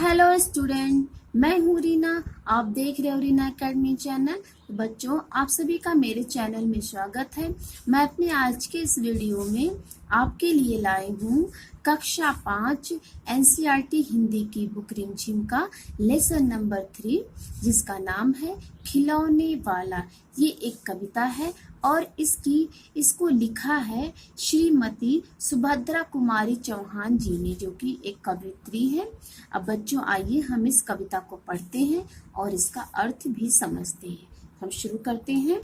Hello student, मैं हूँ रीना। आप देख रहे हो रीना एकेडमी चैनल। तो बच्चों, आप सभी का मेरे चैनल में स्वागत है। मैं अपने आज के इस वीडियो में आपके लिए लाई हूँ कक्षा 5 एनसीईआरटी हिंदी की बुक रिमझिम का लेसन नंबर 3, जिसका नाम है खिलौने वाला। ये एक कविता है और इसको लिखा है श्रीमती सुभद्रा कुमारी चौहान जी ने, जो कि एक कवयित्री है। अब बच्चों, आइए हम इस कविता को पढ़ते हैं और इसका अर्थ भी समझते हैं। हम शुरू करते हैं।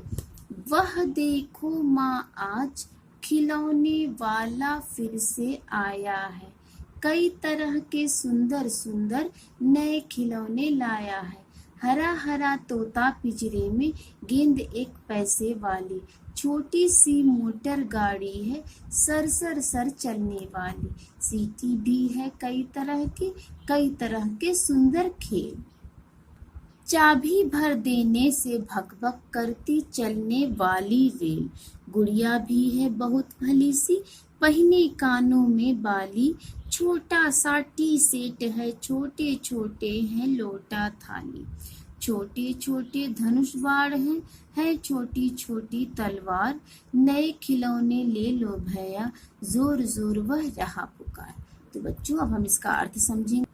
वह देखो माँ, आज खिलौने वाला फिर से आया है। कई तरह के सुंदर सुंदर नए खिलौने लाया है। हरा हरा तोता पिंजरे में, गेंद एक पैसे वाली। छोटी सी मोटर गाड़ी है, सर सर सर चलने वाली। सीटी भी है कई तरह के सुंदर खेल। चाबी भर देने से भक भक करती चलने वाली रेल। गुड़िया भी है बहुत भली सी, पहने कानों में बाली। छोटा सा टी सेट है, छोटे छोटे हैं लोटा थाली। छोटे छोटे धनुष बाण है छोटी छोटी तलवार। नए खिलौने ले लो भैया, जोर जोर वह रहा पुकार। तो बच्चों, अब हम इसका अर्थ समझेंगे।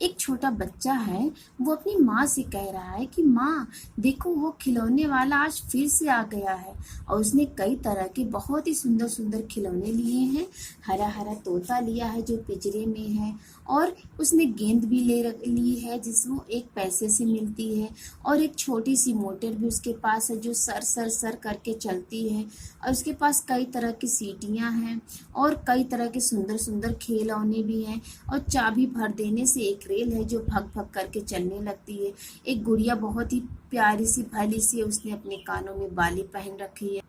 एक छोटा बच्चा है, वो अपनी माँ से कह रहा है कि माँ देखो, वो खिलौने वाला आज फिर से आ गया है और उसने कई तरह के बहुत ही सुंदर सुंदर खिलौने लिए हैं। हरा हरा तोता लिया है जो पिंजरे में है, और उसने गेंद भी ली है जिसको एक पैसे से मिलती है, और एक छोटी सी मोटर भी उसके पास है जो सर सर सर करके चलती है, और उसके पास कई तरह की सीटियाँ हैं और कई तरह के सुंदर सुंदर खिलौने भी हैं। और चाबी भर देने से एक रेल है जो भग भग करके चलने लगती है। एक गुड़िया बहुत ही प्यारी सी भली सी है, उसने अपने कानों में बाली पहन रखी है।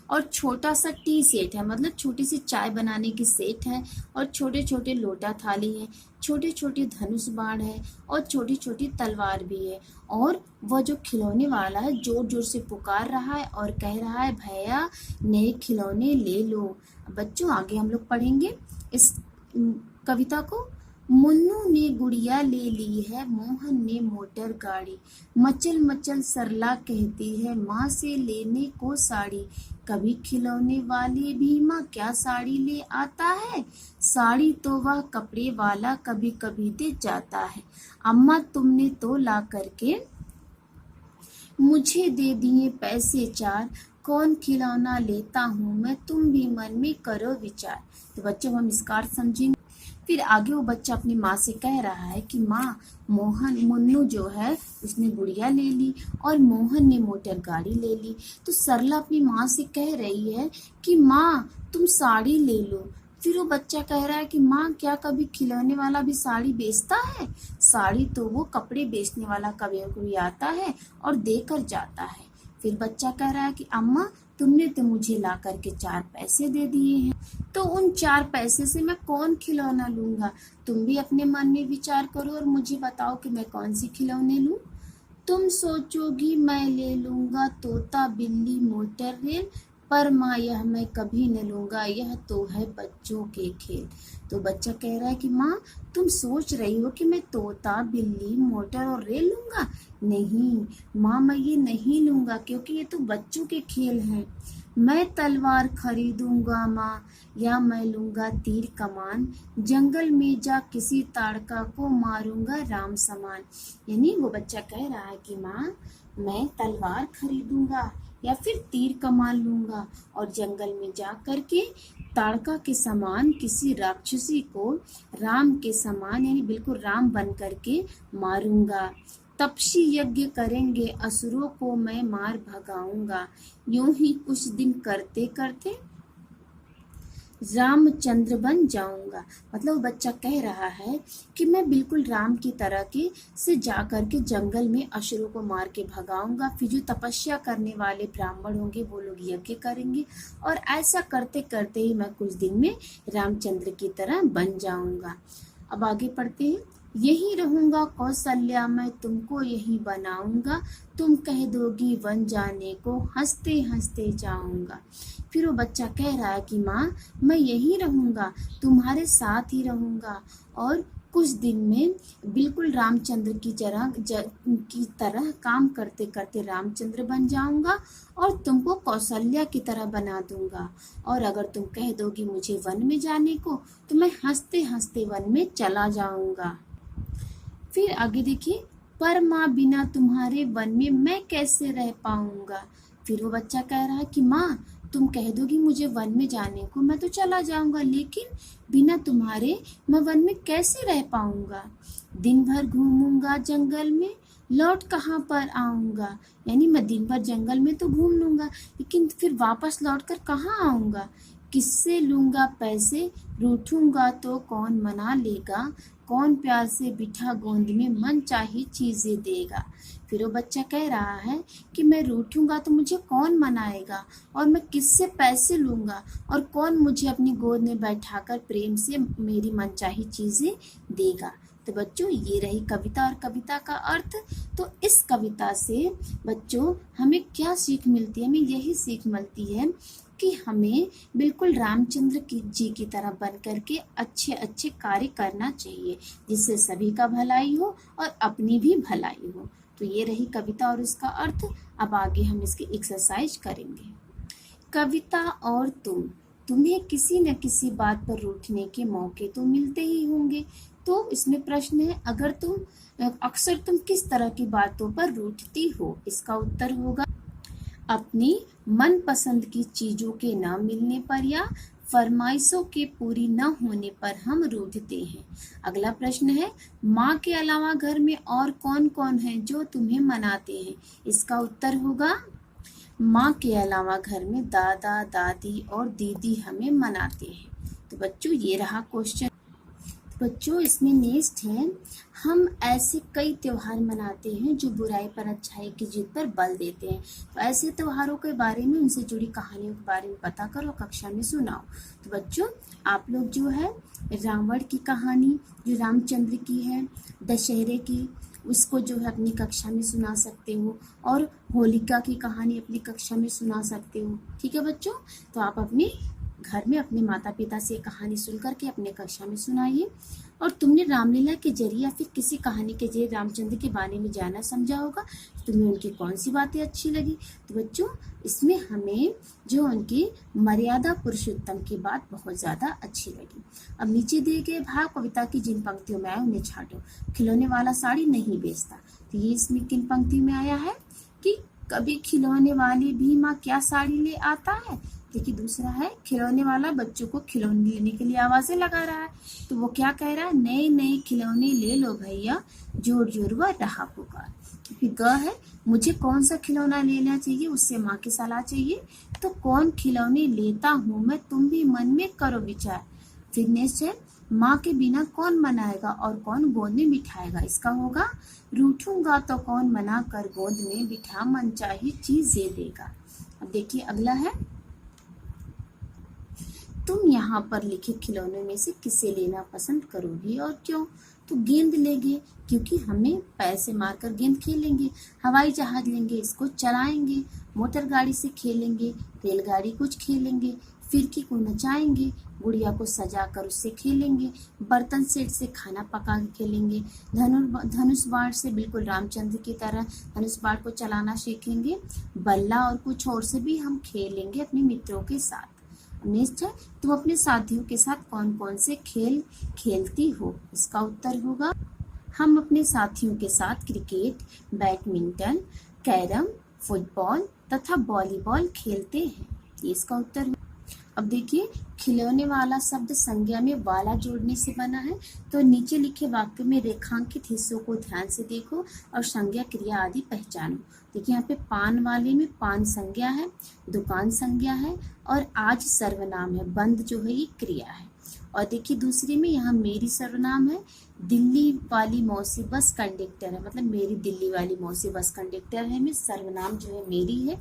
और छोटा सा टी सेट है, मतलब छोटी सी चाय बनाने की सेट है, और छोटे छोटे लोटा थाली है, छोटे छोटे धनुष बाण है, और छोटी छोटी तलवार भी है। और वह जो खिलौने वाला है जोर जोर से पुकार रहा है और कह रहा है, भैया नए खिलौने ले लो। बच्चों, आगे हम लोग पढ़ेंगे इस कविता को। मुन्नू ने गुड़िया ले ली है, मोहन ने मोटर गाड़ी। मचल मचल सरला कहती है, माँ से लेने को साड़ी। कभी खिलौने वाले भी माँ क्या साड़ी ले आता है। साड़ी तो वह कपड़े वाला कभी कभी दे जाता है। अम्मा तुमने तो ला करके मुझे दे दिए पैसे 4। कौन खिलौना लेता हूँ मैं, तुम भी मन में करो विचार। तो बच्चों, हम इसका अर्थ समझेंगे। फिर आगे वो बच्चा अपनी माँ से कह रहा है कि माँ, मुन्नू जो है उसने गुड़िया ले ली और मोहन ने मोटर गाड़ी ले ली। तो सरला अपनी माँ से कह रही है कि माँ तुम साड़ी ले लो। फिर वो बच्चा कह रहा है कि माँ, क्या कभी खिलौने वाला भी साड़ी बेचता है। साड़ी तो वो कपड़े बेचने वाला कभी कभी आता है और देकर जाता है। फिर बच्चा कह रहा है कि अम्मा तुमने तो मुझे ला करके 4 पैसे दे दिए हैं, तो उन 4 पैसे से मैं कौन खिलौना लूंगा। तुम भी अपने मन में विचार करो और मुझे बताओ कि मैं कौन सी खिलौने लूं। तुम सोचोगी मैं ले लूंगा तोता बिल्ली मोटर रेल, पर माँ यह मैं कभी न लूंगा, यह तो है बच्चों के खेल। तो बच्चा कह रहा है कि माँ तुम सोच रही हो कि मैं तोता बिल्ली मोटर और रेल लूंगा। नहीं माँ, मैं ये नहीं लूंगा क्योंकि ये तो बच्चों के खेल हैं। मैं तलवार खरीदूंगा माँ, या मैं लूंगा तीर कमान। जंगल में जा किसी ताड़का को मारूंगा राम समान। यानी वो बच्चा कह रहा है कि माँ मैं तलवार खरीदूंगा या फिर तीर कमान लूंगा और जंगल में जा करके ताड़का के समान किसी राक्षसी को राम के समान यानी बिल्कुल राम बन करके मारूंगा। तपसी यज्ञ करेंगे असुरों को मैं मार भगाऊंगा। यूं ही कुछ दिन करते करते रामचंद्र बन जाऊंगा। मतलब बच्चा कह रहा है कि मैं बिल्कुल राम की तरह के से जाकर के जंगल में असुरों को मार के भगाऊंगा। फिर जो तपस्या करने वाले ब्राह्मण होंगे वो लोग यज्ञ करेंगे, और ऐसा करते करते ही मैं कुछ दिन में रामचंद्र की तरह बन जाऊंगा। अब आगे पढ़ते हैं। यही रहूंगा कौशल्या मैं, तुमको यही बनाऊंगा। तुम कह दोगी वन जाने को, हंसते हंसते जाऊंगा। फिर वो बच्चा कह रहा है कि माँ मैं यही रहूंगा, तुम्हारे साथ ही रहूंगा और कुछ दिन में बिल्कुल रामचंद्र की तरह काम करते करते रामचंद्र बन जाऊंगा और तुमको कौशल्या की तरह बना दूंगा। और अगर तुम कह दोगी मुझे वन में जाने को तो मैं हंसते हंसते वन में चला जाऊंगा। फिर आगे देखिए, पर माँ बिना तुम्हारे वन में मैं कैसे रह पाऊंगा। फिर वो बच्चा कह रहा है कि माँ तुम कह दोगी मुझे वन में जाने को मैं तो चला जाऊंगा, लेकिन बिना तुम्हारे मैं वन में कैसे रह पाऊंगा। दिन भर घूमूंगा जंगल में, लौट कहाँ पर आऊंगा। यानी मैं दिन भर जंगल में तो घूम लूंगा, लेकिन फिर वापस लौट कर कहाँ आऊंगा। किससे लूंगा पैसे, रूठूंगा तो कौन मना लेगा। कौन प्यार से बिठा गोंद में मन चाही चीजें देगा। फिर वो बच्चा कह रहा है कि मैं रूठूंगा तो मुझे कौन मनाएगा, और मैं किससे पैसे लूंगा, और कौन मुझे अपनी गोद में बैठाकर प्रेम से मेरी मनचाही चीजें देगा। तो बच्चों ये रही कविता और कविता का अर्थ। तो इस कविता से बच्चों हमें क्या सीख मिलती है, हमें यही सीख मिलती है कि हमें बिल्कुल रामचंद्र जी की तरह बन करके अच्छे अच्छे कार्य करना चाहिए, जिससे सभी का भलाई हो और अपनी भी भलाई हो। तो ये रही कविता और उसका अर्थ। अब आगे हम इसकी एक्सरसाइज करेंगे। कविता और तुम्हें किसी न किसी बात पर रूठने के मौके तो मिलते ही होंगे। तो इसमें प्रश्न है, अक्सर तुम किस तरह की बातों पर रूठती हो। इसका उत्तर होगा अपनी मनपसंद की चीजों के न मिलने पर या फरमाइशों के पूरी न होने पर हम रूठते हैं। अगला प्रश्न है, माँ के अलावा घर में और कौन कौन है जो तुम्हें मनाते हैं। इसका उत्तर होगा माँ के अलावा घर में दादा दादी और दीदी हमें मनाते हैं। तो बच्चों ये रहा क्वेश्चन। बच्चों इसमें नेक्स्ट है, हम ऐसे कई त्योहार मनाते हैं जो बुराई पर अच्छाई की जीत पर बल देते हैं। तो ऐसे त्योहारों के बारे में, उनसे जुड़ी कहानियों के बारे में पता करो, कक्षा में सुनाओ। तो बच्चों आप लोग जो है रावण की कहानी जो रामचंद्र की है, दशहरे की, उसको जो है अपनी कक्षा में सुना सकते हो, और होलिका की कहानी अपनी कक्षा में सुना सकते हो। ठीक है बच्चों, तो आप अपने घर में अपने माता पिता से कहानी सुन करके अपने कक्षा में सुनाइए। और तुमने रामलीला के जरिए या फिर किसी कहानी के जरिए रामचंद्र के बारे में जाना समझा होगा, तुम्हें उनकी कौन सी बातें अच्छी लगी। तो बच्चों इसमें हमें जो उनकी मर्यादा पुरुषोत्तम की बात बहुत ज़्यादा अच्छी लगी। अब नीचे दिए गए भाव कविता की जिन पंक्तियों में आए उन्हें छांटो। खिलौने वाला साड़ी नहीं बेचता, तो ये इसमें किन पंक्तियों में आया है कि कभी खिलौने वाली भी माँ क्या साड़ी ले आता है। देखिए दूसरा है, खिलौने वाला बच्चों को खिलौने लेने के लिए आवाजें लगा रहा है, तो वो क्या कह रहा है, नए नए खिलौने ले लो भैया, जोर जोर वह रहा पुकार। फिर ग है, मुझे कौन सा खिलौना लेना चाहिए, उससे माँ की सलाह चाहिए। तो कौन खिलौने लेता हूँ मैं, तुम भी मन में करो विचार। फिर नेक्स्ट है, माँ के बिना कौन मनाएगा और कौन गोद में बिठाएगा। इसका होगा, रूठूंगा तो कौन मना कर गोद में बिठा मनचाही चीजें देगा। अब देखिए अगला है, तुम यहाँ पर लिखे खिलौनों में से किसे लेना पसंद करोगी और क्यों। तो गेंद लेंगे, क्योंकि हमें पैसे मारकर गेंद खेलेंगे। हवाई जहाज लेंगे, इसको चलाएंगे। मोटर गाड़ी से खेलेंगे, रेलगाड़ी कुछ खेलेंगे। फिरकी को नचाएंगे, गुड़िया को सजा कर उससे खेलेंगे। बर्तन सेट से खाना पका के खेलेंगे। धनुष बाण से बिल्कुल रामचंद्र की तरह धनुष बाण को चलाना सीखेंगे। बल्ला और कुछ और से भी हम खेलेंगे अपने मित्रों के साथ। नेक्स्ट है, तुम अपने साथियों के साथ कौन कौन से खेल खेलती हो। इसका उत्तर होगा, हम अपने साथियों के साथ क्रिकेट, बैडमिंटन, कैरम, फुटबॉल तथा वॉलीबॉल खेलते हैं। ये इसका उत्तर है। अब देखिए, खिलौने वाला शब्द संज्ञा में वाला जोड़ने से बना है। तो नीचे लिखे वाक्य में रेखांकित हिस्सों को ध्यान से देखो और संज्ञा क्रिया आदि पहचानो। देखिए यहाँ पे पान वाले में पान संज्ञा है, दुकान संज्ञा है और आज सर्वनाम है, बंद जो है ये क्रिया है। और देखिए दूसरे में यहाँ मेरी सर्वनाम है, दिल्ली वाली मौसी बस कंडक्टर है, मतलब मेरी दिल्ली वाली मौसी बस कंडक्टर है, में सर्वनाम जो है मेरी है,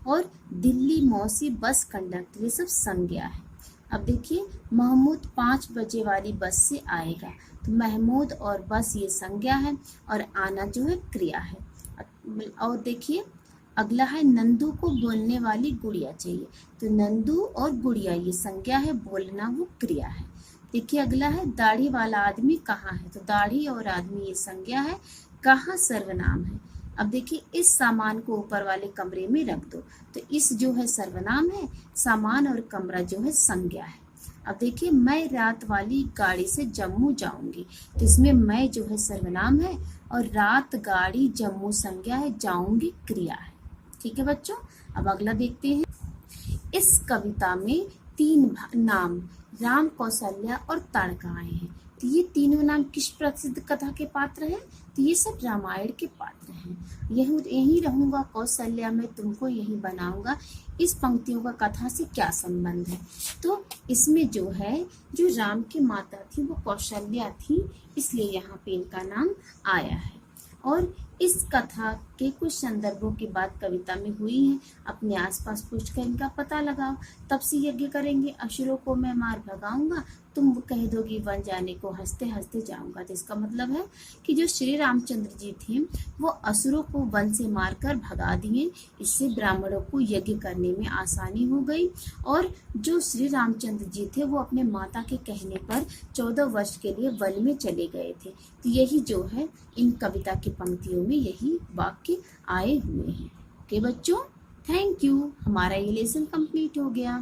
और दिल्ली मौसी बस कंडक्टर ये सब संज्ञा है। अब देखिए, महमूद 5 बजे वाली बस से आएगा, तो महमूद और बस ये संज्ञा है और आना जो है क्रिया है। और देखिए अगला है, नंदू को बोलने वाली गुड़िया चाहिए, तो नंदू और गुड़िया ये संज्ञा है, बोलना वो क्रिया है। देखिए अगला है दाढ़ी वाला आदमी कहाँ है, तो दाढ़ी और आदमी ये संज्ञा है, कहाँ सर्वनाम है। अब देखिए इस सामान को ऊपर वाले कमरे में रख दो, तो इस जो है सर्वनाम है, सामान और कमरा जो है संज्ञा है। अब देखिए मैं रात वाली गाड़ी से जम्मू जाऊंगी, तो इसमें मैं जो है सर्वनाम है और रात गाड़ी जम्मू संज्ञा है, जाऊंगी क्रिया है। ठीक है बच्चों, अब अगला देखते हैं। इस कविता में तीन नाम राम, कौशल्या और ताड़का आए हैं, तो ये तीनों नाम किस प्रसिद्ध कथा के पात्र हैं, तो ये सब रामायण के पात्र हैं। यही रहूंगा कौशल्या में तुमको यही बनाऊंगा, इस पंक्तियों का कथा से क्या संबंध है, तो इसमें जो है जो राम की माता थी वो कौशल्या थी, इसलिए यहाँ पे इनका नाम आया है। और इस कथा के कुछ संदर्भों की बात कविता में हुई है, अपने आसपास पूछकर इनका पता लगाओ। तब से यज्ञ करेंगे, असुरों को मैं मार भगाऊंगा, तुम कह दोगी वन जाने को, हंसते हंसते जाऊंगा। तो इसका मतलब है कि जो श्री रामचंद्र जी थे वो असुरों को वन से मारकर भगा दिए, इससे ब्राह्मणों को यज्ञ करने में आसानी हो गई। और जो श्री रामचंद्र जी थे वो अपने माता के कहने पर 14 वर्ष के लिए वन में चले गए थे। तो यही जो है इन कविता की पंक्तियों में यही वाक्य आए हुए हैं। ओके बच्चों, थैंक यू, हमारा ये लेसन कंप्लीट हो गया।